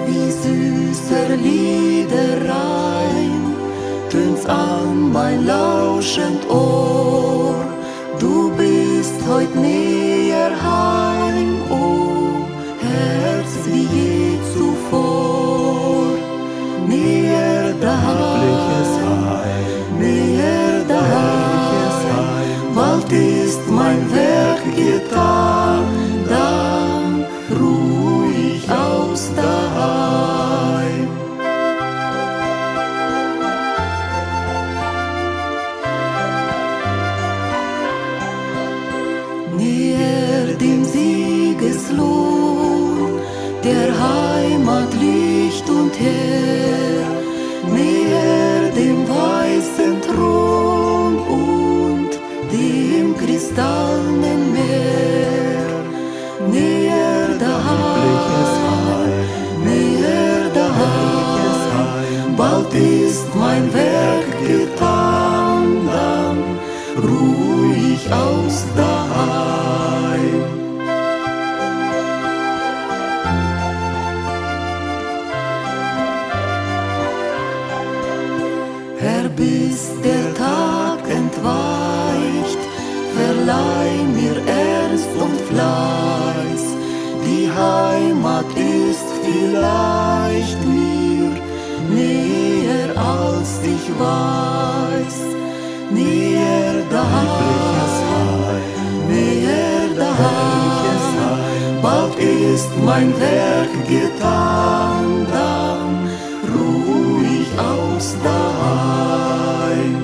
Wie süßer Liederreim tönt's an mein lauschend Ohr. Du bist heut näher heim, oh Herz, wie je zuvor. Näher daheim, näher daheim, bald ist mein Werk getan, dann ruh ich aus daheim. Näher dem Siegeslohn, der Heimat Licht und Heer, näher dem weißen Thron und dem kristallenen Meer, näher daheim, näher daheim, bald ist mein Werk getan, dann ruh ich aus daheim. Herr, bis der Tag entweicht, verleih mir Ernst und Fleiß. Die Heimat ist vielleicht mir näher als ich weiß. Näher daheim, näher daheim, bald ist mein Werk getan, dann ruh ich aus daheim.